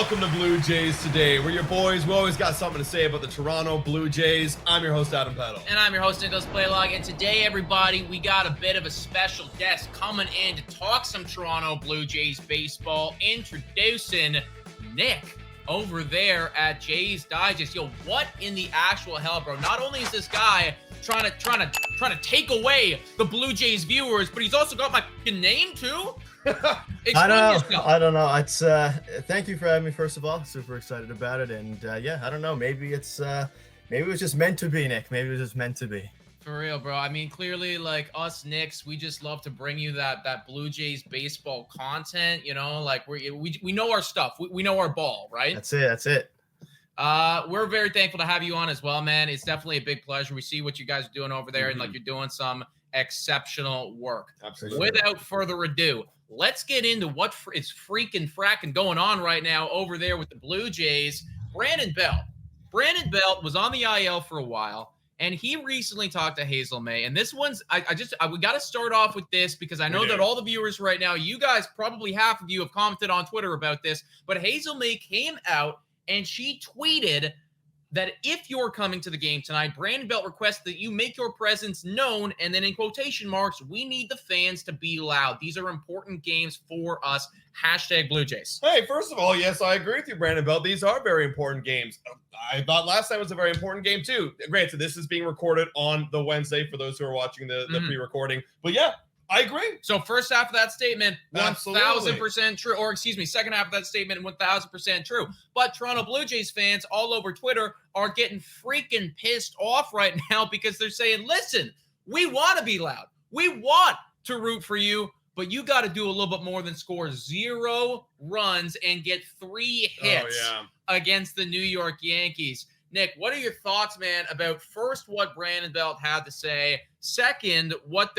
Welcome to Blue Jays Today. We're your boys. We always got something to say about the Toronto Blue Jays. I'm your host, Adam Peddle. And I'm your host, Nicholas Playlog. And today, everybody, we got a bit of a special guest coming in to talk some Toronto Blue Jays baseball. Introducing Nick over there at Jays Digest. Yo, what in the actual hell, bro? Not only is this guy trying to take away the Blue Jays viewers, but he's also got my name too. I don't know. It's thank you for having me. First of all, super excited about it, and yeah, I don't know. Maybe it was just meant to be, Nick. Maybe it was just meant to be. For real, bro. I mean, clearly, like us Knicks, we just love to bring you that Blue Jays baseball content. You know, like we know our stuff. We know our ball, right? That's it. We're very thankful to have you on as well, man. It's definitely a big pleasure. We see what you guys are doing over there, and like you're doing some exceptional work. Absolutely. Without further ado, let's get into what is freaking fracking going on right now over there with the Blue Jays. Brandon Belt was on the IL for a while, and he recently talked to Hazel May. And this one's, we got to start off with this because I know that all the viewers right now, you guys, probably half of you have commented on Twitter about this, but Hazel May came out and she tweeted that if you're coming to the game tonight, Brandon Belt requests that you make your presence known, and then in quotation marks, we need the fans to be loud. These are important games for us. Hashtag Blue Jays. Hey, first of all, yes, I agree with you, Brandon Belt. These are very important games. I thought last time was a very important game, too. Granted, this is being recorded on the Wednesday for those who are watching the pre-recording. But yeah, I agree. So first half of that statement, Absolutely. 1,000% true. Or excuse me, second half of that statement, 1,000% true. But Toronto Blue Jays fans all over Twitter are getting freaking pissed off right now because they're saying, listen, we want to be loud. We want to root for you, but you got to do a little bit more than score 0 runs and get 3 hits against the New York Yankees. Nick, what are your thoughts, man, about first what Brandon Belt had to say, second what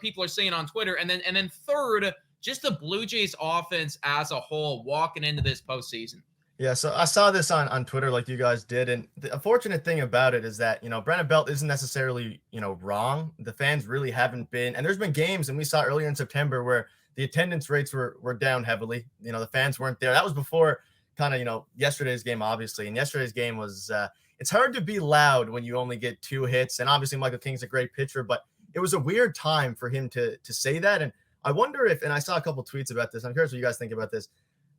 people are saying on Twitter, and then third, just the Blue Jays offense as a whole walking into this postseason? Yeah, so I saw this on Twitter like you guys did, and the unfortunate thing about it is that, Brandon Belt isn't necessarily, wrong. The fans really haven't been, and there's been games, and we saw earlier in September where the attendance rates were down heavily. The fans weren't there. That was before kind of, yesterday's game, obviously. And yesterday's game was, it's hard to be loud when you only get 2 hits. And obviously Michael King's a great pitcher, but it was a weird time for him to say that. And I wonder if, and I saw a couple tweets about this. I'm curious what you guys think about this.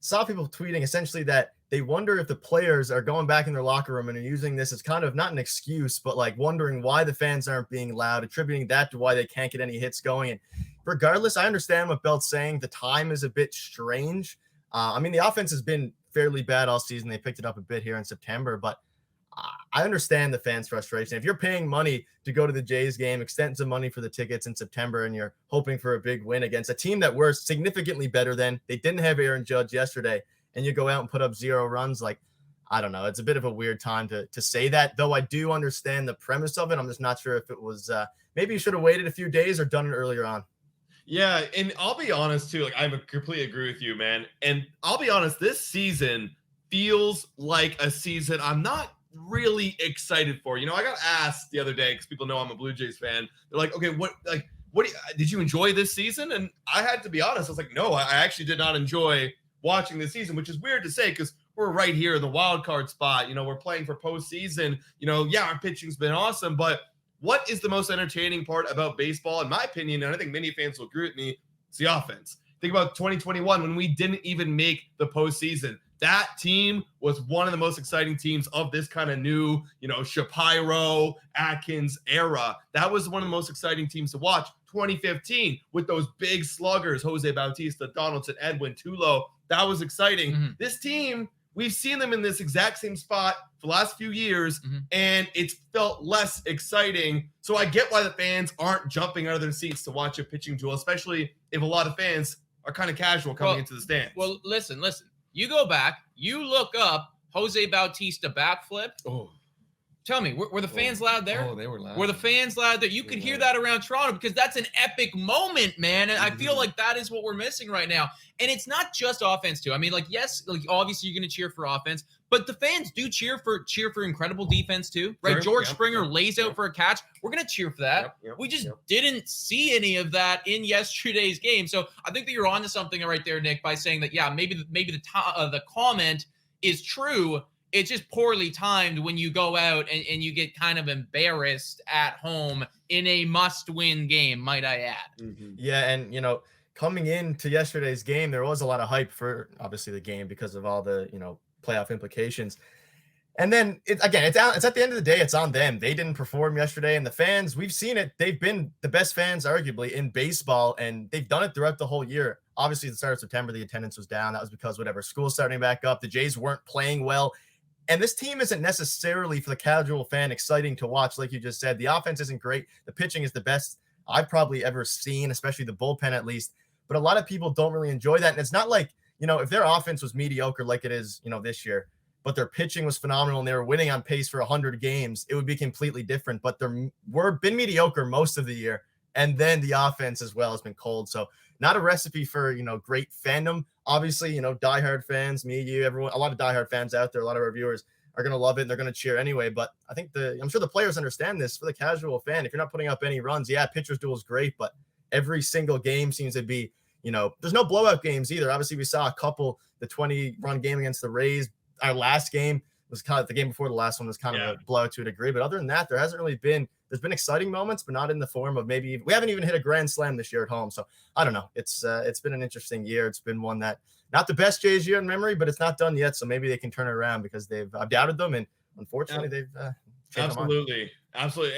Saw people tweeting essentially that they wonder if the players are going back in their locker room and are using this as kind of not an excuse, but like wondering why the fans aren't being loud, attributing that to why they can't get any hits going. And regardless, I understand what Belt's saying. The time is a bit strange. The offense has been fairly bad all season. They picked it up a bit here in September, but I understand the fans' frustration. If you're paying money to go to the Jays game, extend some money for the tickets in September, and you're hoping for a big win against a team that we're significantly better than, they didn't have Aaron Judge yesterday, and you go out and put up 0 runs, like, I don't know. It's a bit of a weird time to say that, though I do understand the premise of it. I'm just not sure if it was maybe you should have waited a few days or done it earlier on. Yeah, and I'll be honest, too. Like, I completely agree with you, man. And I'll be honest, this season feels like a season I'm not really excited for. I got asked the other day because people know I'm a Blue Jays fan. They're like, okay, what did you enjoy this season? And I had to be honest. I was like, no, I actually did not enjoy watching this season, which is weird to say because we're right here in the wild card spot. We're playing for postseason. Our pitching's been awesome, but what is the most entertaining part about baseball, in my opinion, and I think many fans will agree with me, it's the offense. Think about 2021 when we didn't even make the postseason. That team was one of the most exciting teams of this kind of new, Shapiro, Atkins era. That was one of the most exciting teams to watch. 2015 with those big sluggers, Jose Bautista, Donaldson, Edwin, Tulo. That was exciting. Mm-hmm. This team, we've seen them in this exact same spot for the last few years, and it's felt less exciting. So I get why the fans aren't jumping out of their seats to watch a pitching duel, especially if a lot of fans are kind of casual coming into the stands. Well, listen. You go back, you look up Jose Bautista backflip. Oh. Tell me, were the fans loud there? Oh, they were loud. Were the fans loud there? You could hear that around Toronto because that's an epic moment, man. And I feel like that is what we're missing right now. And it's not just offense, too. I mean, yes, obviously you're going to cheer for offense, but the fans do cheer for incredible defense, too, right? Sure. George Springer lays out for a catch. We're going to cheer for that. We just didn't see any of that in yesterday's game. So I think that you're onto something right there, Nick, by saying that, maybe the comment is true. It's just poorly timed when you go out and you get kind of embarrassed at home in a must-win game, might I add. Mm-hmm. Yeah, and coming into yesterday's game, there was a lot of hype for obviously the game because of all the playoff implications. And then it's at the end of the day, it's on them. They didn't perform yesterday, and the fans, we've seen it. They've been the best fans, arguably, in baseball, and they've done it throughout the whole year. Obviously, at the start of September, the attendance was down. That was because school's starting back up. The Jays weren't playing well. And this team isn't necessarily, for the casual fan, exciting to watch, like you just said. The offense isn't great. The pitching is the best I've probably ever seen, especially the bullpen at least. But a lot of people don't really enjoy that. And it's not like, if their offense was mediocre like it is, this year, but their pitching was phenomenal and they were winning on pace for 100 games, it would be completely different. But they're been mediocre most of the year. And then the offense as well has been cold. So not a recipe for, great fandom. Obviously, diehard fans, me, you, everyone, a lot of diehard fans out there, a lot of our viewers are going to love it and they're going to cheer anyway. But I think I'm sure the players understand this. For the casual fan, if you're not putting up any runs, yeah, pitcher's duel is great, but every single game seems to be, there's no blowout games either. Obviously, we saw a couple, the 20-run game against the Rays. Our last game was kind of the game before the last one was kind of a blowout to a degree. But other than that, there hasn't really been. There's been exciting moments, but not in the form of we haven't even hit a grand slam this year at home. So I don't know. It's been an interesting year. It's been one that not the best Jays year in memory, but it's not done yet. So maybe they can turn it around because I've doubted them, and unfortunately they've changed absolutely.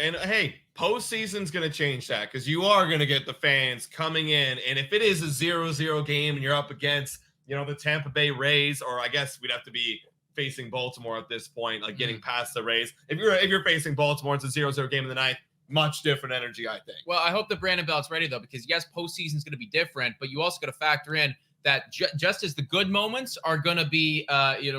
And hey, postseason's going to change that because you are going to get the fans coming in, and if it is a 0-0 game and you're up against the Tampa Bay Rays, or I guess we'd have to be facing Baltimore at this point, like getting past the Rays. If you're facing Baltimore, it's a 0-0 game in the ninth. Much different energy, I think. Well, I hope that Brandon Belt's ready though, because yes, postseason's going to be different, but you also got to factor in that just as the good moments are going to be,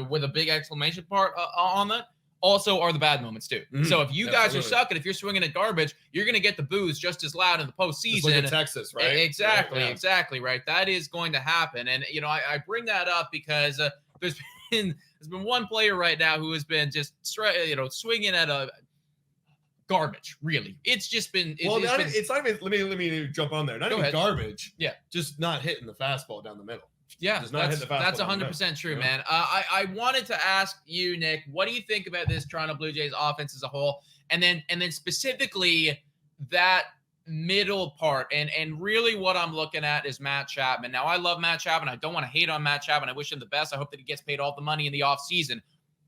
with a big exclamation part on that, also are the bad moments too. Mm-hmm. So if you guys are sucking, if you're swinging at garbage, you're going to get the boos just as loud in the postseason. Just like in Texas, right? Exactly, exactly, right. That is going to happen, and I bring that up because there's been one player right now who has been just swinging at a garbage. Really, it's just been. It's not even. Let me jump on there. Not even garbage. Yeah, just not hitting the fastball down the middle. Yeah, that's 100% true, man. I wanted to ask you, Nick, what do you think about this Toronto Blue Jays offense as a whole, and then specifically that middle part, and really what I'm looking at is Matt Chapman. Now, I love Matt Chapman. I don't want to hate on Matt Chapman. I wish him the best. I hope that he gets paid all the money in the offseason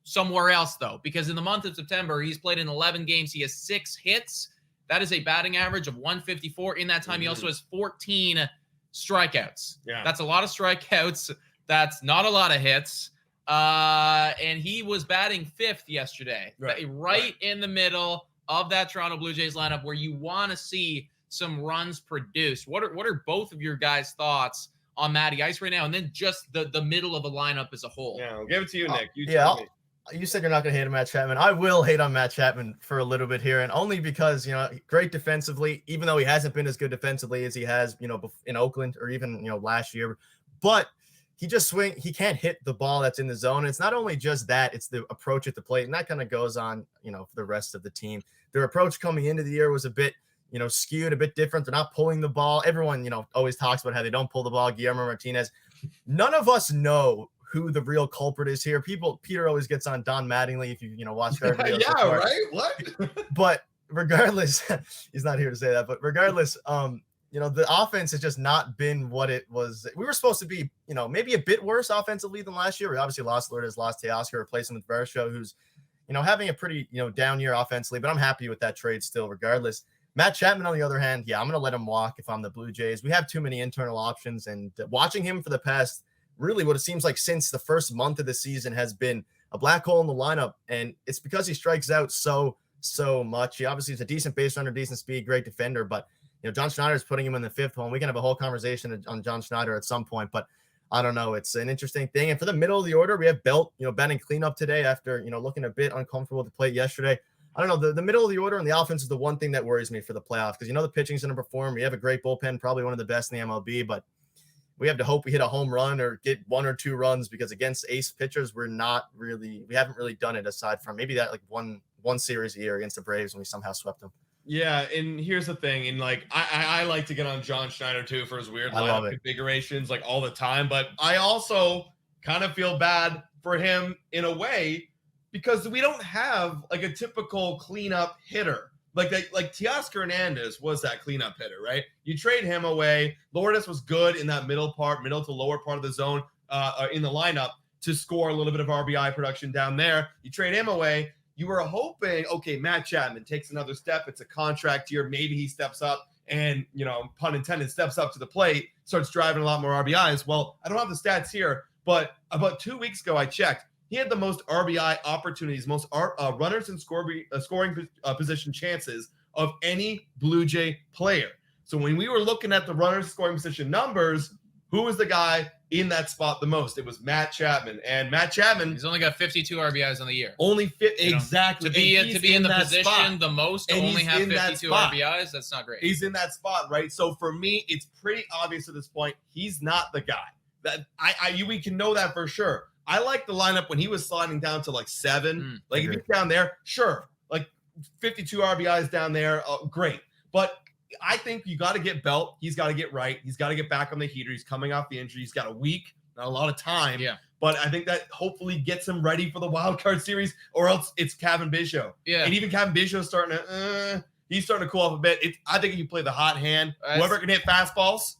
somewhere else, though, because in the month of September, he's played in 11 games. He has 6 hits. That is a batting average of 154. In that time, he also has 14 strikeouts. Yeah, that's a lot of strikeouts. That's not a lot of hits. And he was batting 5th yesterday, right in the middle of that Toronto Blue Jays lineup where you want to see some runs produced. What are both of your guys' thoughts on Matty Ice right now, and then just the middle of the lineup as a whole? Yeah, I'll give it to you, Nick. You said you're not going to hate on Matt Chapman. I will hate on Matt Chapman for a little bit here, and only because, great defensively, even though he hasn't been as good defensively as he has, in Oakland or even, last year. But he can't hit the ball that's in the zone. It's not only just that, it's the approach at the plate, and that kind of goes on, for the rest of the team. Their approach coming into the year was a bit, skewed, a bit different. They're not pulling the ball. Everyone, always talks about how they don't pull the ball. Guillermo Martinez. None of us know who the real culprit is here. Peter always gets on Don Mattingly if you watch her videos. Yeah, right? What? But regardless, he's not here to say that, but regardless, the offense has just not been what it was. We were supposed to be, maybe a bit worse offensively than last year. We obviously lost Lourdes, lost Teoscar, replaced him with Versho, who's, having a pretty, down year offensively, but I'm happy with that trade still regardless. Matt Chapman, on the other hand, I'm going to let him walk if I'm the Blue Jays. We have too many internal options, and watching him for the past, really what it seems like since the first month of the season has been a black hole in the lineup. And it's because he strikes out so much. He obviously is a decent base runner, decent speed, great defender, but John Schneider is putting him in the 5th hole. We can have a whole conversation on John Schneider at some point, but I don't know. It's an interesting thing. And for the middle of the order, we have Belt, batting cleanup today after, looking a bit uncomfortable at the plate yesterday. I don't know. The middle of the order and the offense is the one thing that worries me for the playoffs, because the pitching's going to perform. We have a great bullpen, probably one of the best in the MLB, but we have to hope we hit a home run or get 1 or 2 runs, because against ace pitchers, we haven't really done it, aside from maybe that like one series a year against the Braves when we somehow swept them. Yeah, and here's the thing, and I like to get on John Schneider too for his weird lineup configurations all the time, but I also kind of feel bad for him in a way because we don't have like a typical cleanup hitter. Like Teoscar Hernandez was that cleanup hitter, right? You trade him away. Lourdes was good in that middle to lower part of the zone in the lineup to score a little bit of RBI production down there. You trade him away. You were hoping, okay, Matt Chapman takes another step. It's a contract year. Maybe he steps up and, pun intended, steps up to the plate, starts driving a lot more RBIs. Well, I don't have the stats here, but about 2 weeks ago, I checked. He had the most RBI opportunities, most runners in scoring position chances of any Blue Jay player. So when we were looking at the runners scoring position numbers, who was the guy in that spot the most? It was Matt Chapman. And Matt Chapman, he's only got 52 RBIs on the year. Only fit exactly to be in the position spot. The most to only have 52 RBIs. That's not great. He's in that spot, right? So for me, it's pretty obvious at this point he's not the guy. That we can know that for sure. I like the lineup when he was sliding down to like 7. Like if he's down there, sure. Like 52 RBIs down there, great. But I think you got to get Belt. He's got to get right. He's got to get back on the heater. He's coming off the injury. He's got a week, not a lot of time. Yeah. But I think that hopefully gets him ready for the wild card series, or else it's Kevin Biggio. Yeah. And even Kevin Biggio's starting to cool off a bit. I think if you play the hot hand, whoever can hit fastballs,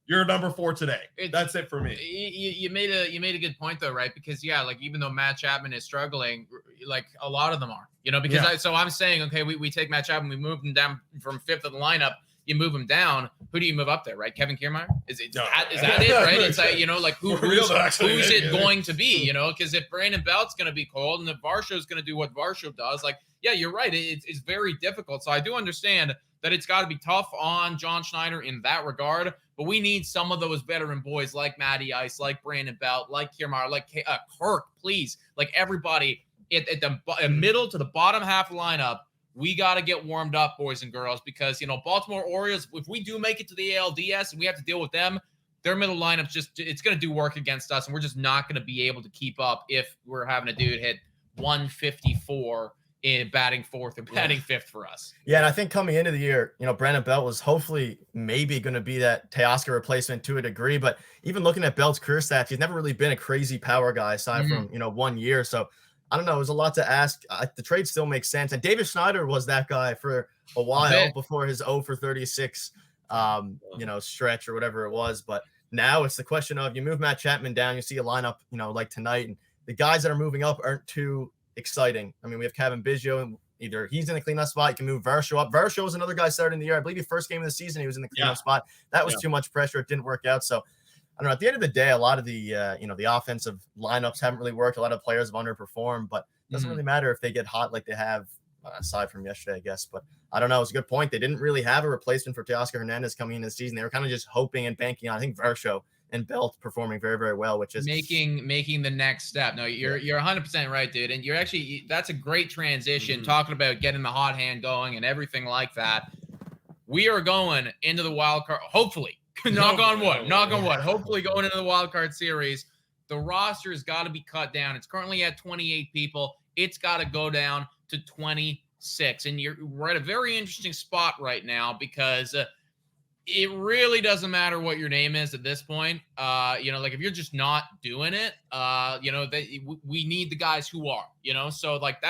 you're number 4 today. That's it for me. You made a good point though, right? Because like even though Matt Chapman is struggling, like a lot of them are, because I'm saying, okay, we take Matt Chapman, we move him down from 5th of the lineup. You move him down. Who do you move up there, right? Kevin Kiermaier? Is that it, right? It's like, like who's it going to be, because if Brandon Belt's going to be cold and if Varsho's going to do what Varsho does, like, yeah, you're right. It's very difficult. So I do understand that it's got to be tough on John Schneider in that regard, but we need some of those veteran boys like Matty Ice, like Brandon Belt, like Kiermaier, like Kirk, please, like everybody at the middle to the bottom half of the lineup. We got to get warmed up, boys and girls, because, Baltimore Orioles, if we do make it to the ALDS and we have to deal with them, their middle lineup's it's going to do work against us, and we're just not going to be able to keep up if we're having a dude hit 154 in batting 4th or batting 5th for us. Yeah, and I think coming into the year, Brandon Belt was hopefully maybe going to be that Teoscar replacement to a degree, but even looking at Belt's career stats, he's never really been a crazy power guy aside from, 1 year. So I don't know. It was a lot to ask. The trade still makes sense. And David Schneider was that guy for a while before his 0 for 36, stretch or whatever it was. But now it's the question of you move Matt Chapman down, you see a lineup, like tonight, and the guys that are moving up aren't too exciting. I mean, we have Kevin Biggio, and either he's in the cleanup spot, you can move Varsho up. Varsho was another guy starting the year. I believe the first game of the season, he was in the cleanup spot. That was too much pressure. It didn't work out. So I don't know. At the end of the day, a lot of the the offensive lineups haven't really worked. A lot of players have underperformed, but it doesn't really matter if they get hot like they have aside from yesterday, I guess. But I don't know. It's a good point. They didn't really have a replacement for Teoscar Hernandez coming into the season. They were kind of just hoping and banking on, I think, Varsho and Belt performing very, very well, which is making the next step. No, you're 100% right, dude. And that's a great transition, talking about getting the hot hand going and everything like that. We are going into the wild card, hopefully. knock on wood. Hopefully going into the wild card series. The roster has got to be cut down. It's currently at 28 people. It's got to go down to 26. And we're at a very interesting spot right now because it really doesn't matter what your name is at this point. Like if you're just not doing it, we need the guys who are, so like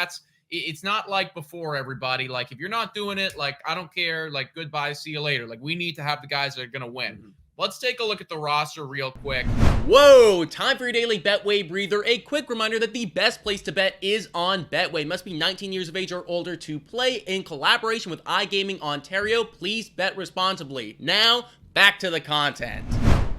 it's not like before, everybody. Like if you're not doing it, like I don't care, like goodbye, see you later. Like we need to have the guys that are going to win. Let's take a look at the roster real quick. Whoa, time for your daily Betway breather. A quick reminder that the best place to bet is on Betway. Must be 19 years of age or older to play. In collaboration with iGaming Ontario, please bet responsibly. Now, back to the content.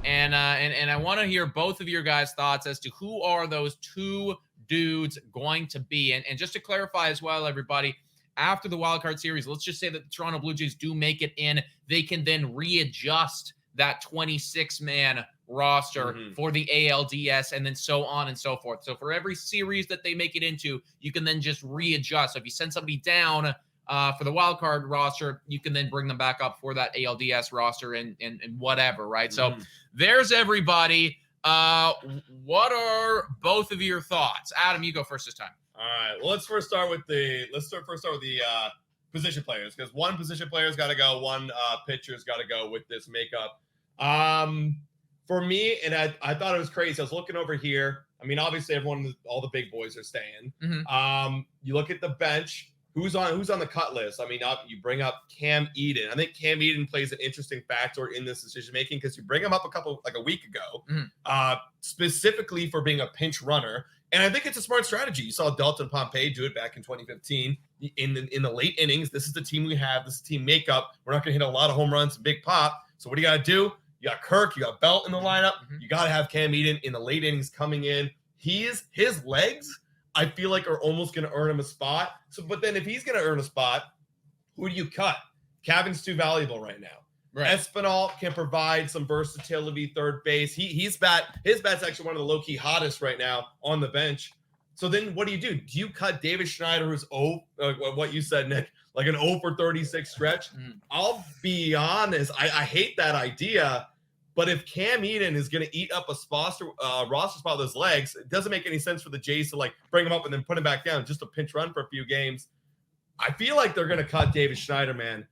And I want to hear both of your guys' thoughts as to who are those two dudes going to be. And just to clarify as well, everybody, after the wildcard series, let's just say that the Toronto Blue Jays do make it in. They can then readjust that 26-man roster for the ALDS and then so on and so forth. So for every series that they make it into, you can then just readjust. So if you send somebody down for the wild card roster, you can then bring them back up for that ALDS roster and whatever, right? So there's everybody. What are both of your thoughts? Adam, you go first this time. All right. Well, let's first start with the position players, because one position player's got to go, one pitcher's got to go with this makeup. for me, and I thought it was crazy. I was looking over here. I mean, obviously, all the big boys are staying. You look at the bench. Who's on the cut list? I mean, you bring up Cam Eden. I think Cam Eden plays an interesting factor in this decision making because you bring him up a week ago, specifically for being a pinch runner. And I think it's a smart strategy. You saw Dalton Pompey do it back in 2015 in the late innings. This is the team we have. This is team makeup. We're not going to hit a lot of home runs, big pop. So what do you got to do? You got Kirk, you got Belt in the lineup. You got to have Cam Eden in the late innings coming in. His legs, I feel like, are almost going to earn him a spot. So, but then if he's going to earn a spot, who do you cut? Cavan's too valuable right now. Right. Espinal can provide some versatility, third base. His bat's actually one of the low-key hottest right now on the bench. So then what do? Do you cut David Schneider, who's what you said, Nick, like an 0 for 36 stretch? I'll be honest, I hate that idea. But if Cam Eden is going to eat up a roster spot with his legs, it doesn't make any sense for the Jays to like bring him up and then put him back down just a pinch run for a few games. I feel like they're going to cut David Schneider, man.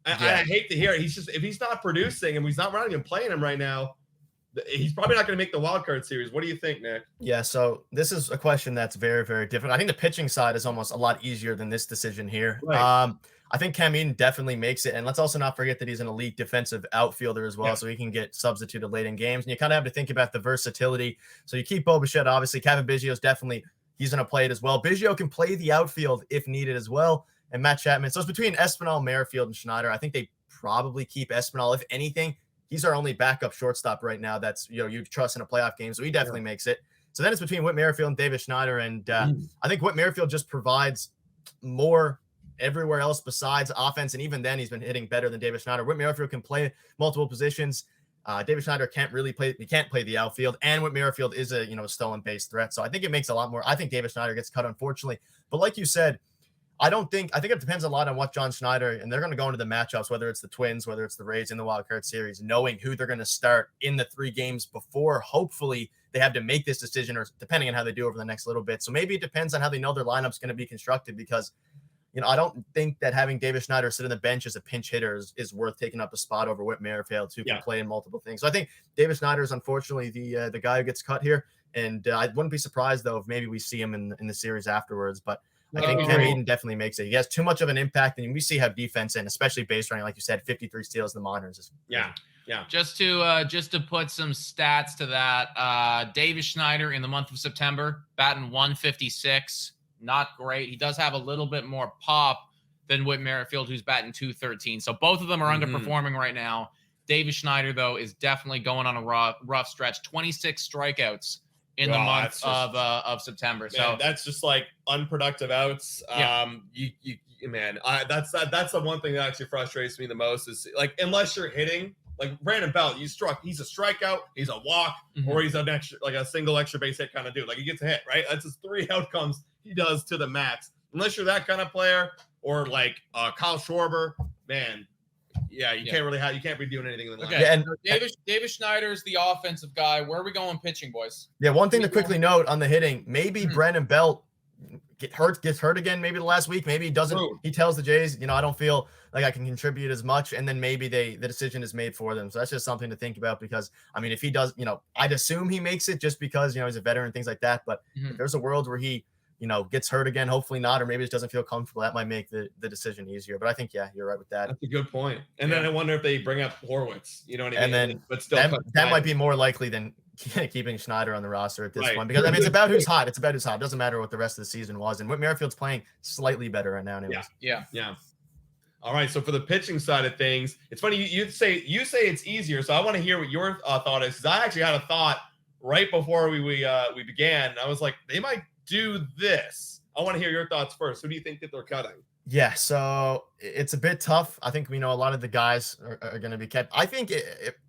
I hate to hear it. If he's not producing and he's not running and playing him right now, he's probably not going to make the wild card series. What do you think, Nick? Yeah, so this is a question that's very, very different. I think the pitching side is almost a lot easier than this decision here. Right. I think Cam Eden definitely makes it. And let's also not forget that he's an elite defensive outfielder as well, so he can get substituted late in games. And you kind of have to think about the versatility. So you keep Bo Bichette, obviously. Kevin Biggio's definitely, he's going to play it as well. Biggio can play the outfield if needed as well. And Matt Chapman. So it's between Espinal, Merrifield, and Schneider. I think they probably keep Espinal. If anything, he's our only backup shortstop right now that's, you trust in a playoff game. So he definitely makes it. So then it's between Whit Merrifield and David Schneider. And I think Whit Merrifield just provides more everywhere else besides offense, and even then he's been hitting better than David Schneider. Whit Merrifield can play multiple positions. David Schneider can't play the outfield, and Whit Merrifield is a stolen base threat. So I think it makes a lot more. I think David Schneider gets cut, unfortunately. But like you said, I think it depends a lot on what John Schneider, and they're going to go into the matchups, whether it's the Twins, whether it's the Rays in the wild card series, knowing who they're going to start in the 3 games before. Hopefully they have to make this decision, or depending on how they do over the next little bit. So maybe it depends on how they know their lineup's going to be constructed, because I don't think that having David Schneider sit on the bench as a pinch hitter is worth taking up a spot over Whit Merrifield, who can play in multiple things. So I think David Schneider is unfortunately the guy who gets cut here. And I wouldn't be surprised, though, if maybe we see him in the series afterwards. But I think Cam Eden definitely makes it. He has too much of an impact. And we see how defense, and especially base running, like you said, 53 steals in the minors. Yeah. Just to put some stats to that, David Schneider in the month of September, batting 156. Not great. He does have a little bit more pop than Whit Merrifield, who's batting 213. So both of them are underperforming right now. David Schneider, though, is definitely going on a rough stretch. 26 strikeouts in the month of September. Man, so that's just like unproductive outs. That's the one thing that actually frustrates me the most is, like, unless you're hitting. Like Brandon Belt, he's a strikeout, he's a walk, or he's a single extra base hit kind of dude. Like, he gets a hit, right? That's his 3 outcomes he does to the max. Unless you're that kind of player, or like Kyle Schwarber, man, you can't be doing anything in the line. Okay, and David Schneider is the offensive guy. Where are we going pitching, boys? Yeah, one thing to quickly note on the hitting, maybe Brandon Belt gets hurt again maybe the last week. Maybe he doesn't. He tells the Jays, I don't feel like I can contribute as much, and then maybe the decision is made for them. So that's just something to think about, because if he does, I'd assume he makes it just because he's a veteran and things like that. But if there's a world where he gets hurt again, hopefully not, or maybe just doesn't feel comfortable, that might make the decision easier. But I think you're right with that. That's a good point. And then I wonder if they bring up Horwitz, you know what I mean? And then but still that might be more likely than keeping Schneider on the roster at this point, because it's about who's hot. It's about who's hot. It doesn't matter what the rest of the season was. And Whit Merrifield's playing slightly better right now anyways. Yeah. All right, so for the pitching side of things, it's funny you say it's easier. So I want to hear what your thought is, because I actually had a thought right before we began. I was like, they might do this. I want to hear your thoughts first. Who do you think that they're cutting? Yeah, so it's a bit tough. I think a lot of the guys are going to be kept. I think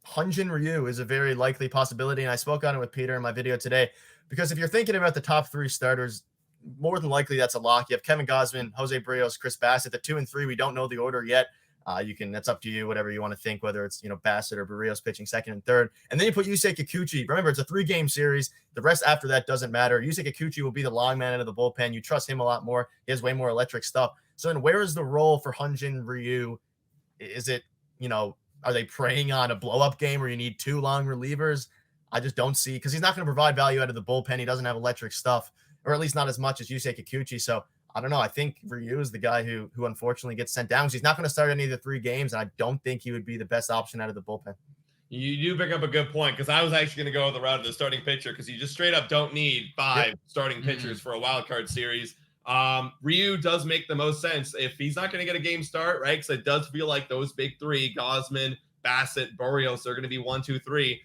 Hyun-Jin Ryu is a very likely possibility, and I spoke on it with Peter in my video today, because if you're thinking about the top 3 starters, more than likely that's a lock. You have Kevin Gausman, Jose Barrios, Chris Bassett. The 2 and 3, we don't know the order yet. That's up to you, whatever you want to think, whether it's, Bassett or Barrios pitching 2nd and 3rd. And then you put Yusei Kikuchi. Remember, it's a 3-game series. The rest after that doesn't matter. Yusei Kikuchi will be the long man out of the bullpen. You trust him a lot more. He has way more electric stuff. So then where is the role for Hyun-Jin Ryu? Is it, are they preying on a blow-up game where you need 2 long relievers? I just don't see, because he's not going to provide value out of the bullpen. He doesn't have electric stuff, or at least not as much as Yusei Kikuchi. So I don't know. I think Ryu is the guy who unfortunately gets sent down. He's not going to start any of the 3 games, and I don't think he would be the best option out of the bullpen. You do pick up a good point, because I was actually going to go the route of the starting pitcher, because you just straight up don't need 5 starting pitchers for a wild card series. Ryu does make the most sense if he's not going to get a game start, right? Because it does feel like those big 3, Gosman, Bassett, Barrios, they're going to be 1, 2, 3.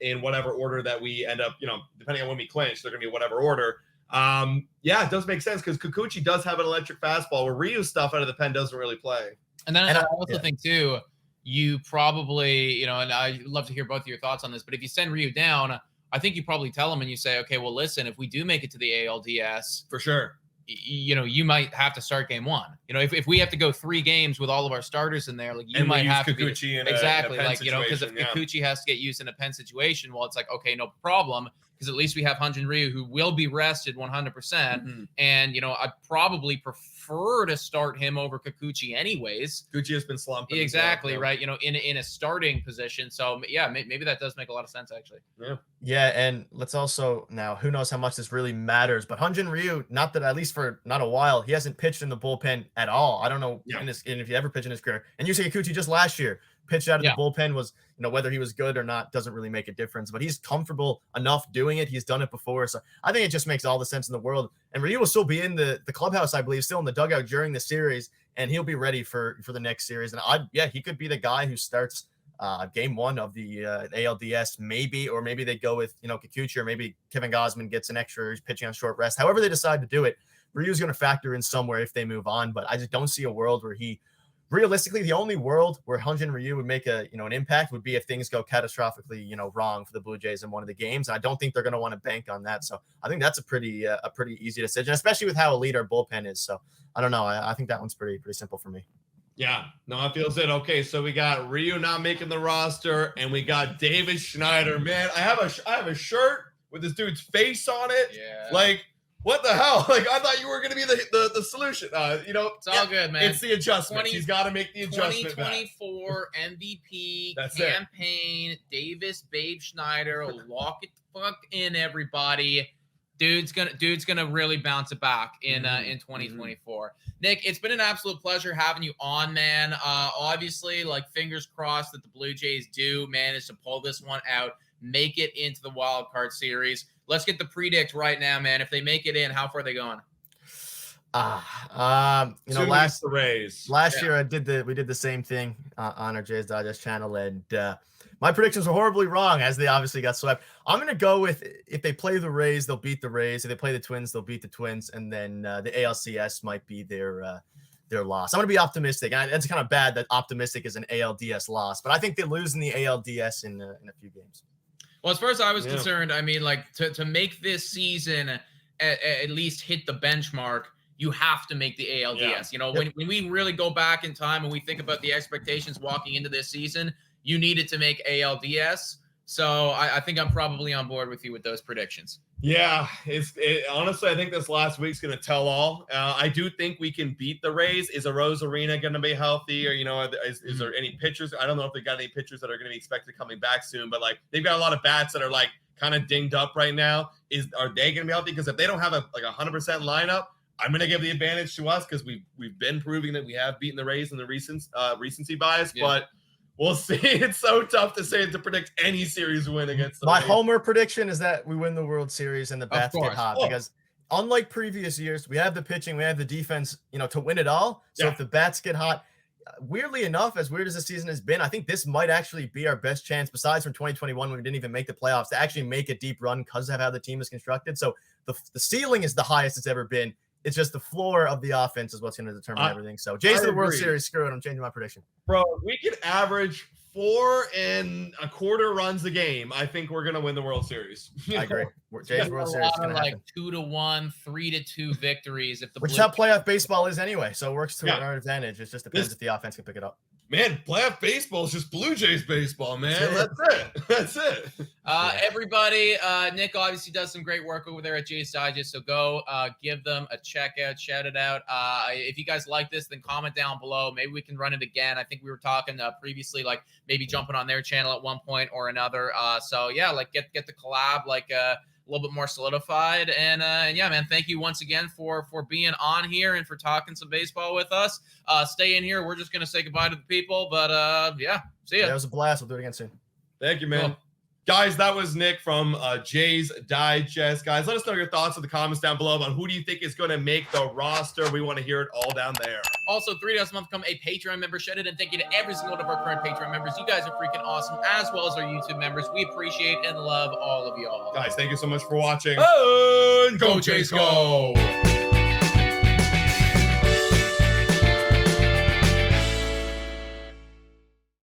In whatever order that we end up, depending on when we clinch, they're going to be whatever order. Yeah, it does make sense, because Kikuchi does have an electric fastball where Ryu's stuff out of the pen doesn't really play. And then I also think too, you probably, and I'd love to hear both of your thoughts on this, but if you send Ryu down, I think you probably tell him and you say, okay, well, listen, if we do make it to the ALDS, for sure, you might have to start game 1. If we have to go 3 games with all of our starters in there, like you might have Kikuchi to in exactly, a pen like, because if Kikuchi has to get used in a pen situation, well, it's like, okay, no problem, because at least we have Hyunjin Ryu, who will be rested 100%. And, I'd probably prefer to start him over Kikuchi anyways. Kikuchi has been slumping. Exactly, right? In a starting position. So, yeah, maybe that does make a lot of sense, actually. Yeah, and let's also, now, who knows how much this really matters, but Hyunjin Ryu, not that, at least for not a while, he hasn't pitched in the bullpen at all. I don't know if he ever pitched in his career. And Yusei Kikuchi just last year pitched out of the bullpen, was, whether he was good or not doesn't really make a difference, but he's comfortable enough doing it. He's done it before. So I think it just makes all the sense in the world. And Ryu will still be in the clubhouse, I believe, still in the dugout during the series, and he'll be ready for the next series. And he could be the guy who starts game 1 of the ALDS, maybe, or maybe they go with, Kikuchi, or maybe Kevin Gosman gets an extra, he's pitching on short rest. However they decide to do it, Ryu's going to factor in somewhere if they move on, but I just don't see a world where realistically, the only world where Hyunjin Ryu would make an impact would be if things go catastrophically, wrong for the Blue Jays in one of the games. And I don't think they're going to want to bank on that. So I think that's a pretty easy decision, especially with how elite our bullpen is. So I don't know. I think that one's pretty simple for me. Yeah, no, I feels it. Okay, so we got Ryu not making the roster, and we got David Schneider. Man, I have a shirt with this dude's face on it. Yeah. Like, what the hell? Like, I thought you were going to be the solution. It's all good, man. It's the adjustment. He's got to make the adjustment. 2024 MVP That's campaign. Davis Babe Schneider. Lock it the fuck in, everybody. Dude's gonna really bounce it back in 2024. Nick, it's been an absolute pleasure having you on, man. Obviously, like, fingers crossed that the Blue Jays do manage to pull this one out, make it into the wild card series. Let's get the predict right now, man. If they make it in, how far are they going? Last the Rays. Last year we did the same thing on our Jays Digest channel, and my predictions were horribly wrong, as they obviously got swept. I'm going to go with, if they play the Rays, they'll beat the Rays. If they play the Twins, they'll beat the Twins. And then the ALCS might be their loss. I'm going to be optimistic. And it's kind of bad that optimistic is an ALDS loss, but I think they lose in the ALDS in a few games. Well, as far as I was concerned, I mean, like, to make this season at least hit the benchmark, you have to make the ALDS. When we really go back in time and we think about the expectations walking into this season, you needed to make ALDS. So I think I'm probably on board with you with those predictions. Yeah, honestly, I think this last week's going to tell all. I do think we can beat the Rays. Is Rose Arena going to be healthy, or is there any pitchers? I don't know if they got any pitchers that are going to be expected coming back soon, but like, they've got a lot of bats that are like kind of dinged up right now. Are they going to be healthy? Because if they don't have a 100% lineup, I'm going to give the advantage to us, because we've been proving that we have beaten the Rays in the recency bias, but we'll see. It's so tough to predict any series win against the My Rays. homer prediction is that we win the World Series and the bats get hot, because unlike previous years, we have the pitching, we have the defense, to win it all. So if the bats get hot, weirdly enough, as weird as the season has been, I think this might actually be our best chance, besides from 2021 when we didn't even make the playoffs, to actually make a deep run because of how the team is constructed. So the ceiling is the highest it's ever been. It's just the floor of the offense is what's going to determine everything. So Jays to the World Series, screw it. I'm changing my prediction. Bro, we can average 4.25 runs a game. I think we're going to win the World Series. I agree. Jays World Series is going to happen. 2-1, 3-2 victories. Which is how playoff baseball is anyway. So it works to our advantage. It just depends if the offense can pick it up. Man, playoff baseball is just Blue Jays baseball, man. That's it. Everybody, Nick obviously does some great work over there at Jays Digest, so go give them a check out, shout it out. If you guys like this, then comment down below. Maybe we can run it again. I think we were talking previously, like maybe jumping on their channel at one point or another. So yeah, like get the collab like a little bit more solidified. And yeah, man, thank you once again for being on here and for talking some baseball with us. Stay in here. We're just gonna say goodbye to the people, but yeah, see ya. Yeah, it was a blast. We'll do it again soon. Thank you, man. Cool. Guys, that was Nick from Jays Digest. Guys, let us know your thoughts in the comments down below on who do you think is going to make the roster. We want to hear it all down there. Also, $3 a month become a Patreon member. Shout out and thank you to every single one of our current Patreon members. You guys are freaking awesome, as well as our YouTube members. We appreciate and love all of y'all. Guys, thank you so much for watching. And Go Jays, go!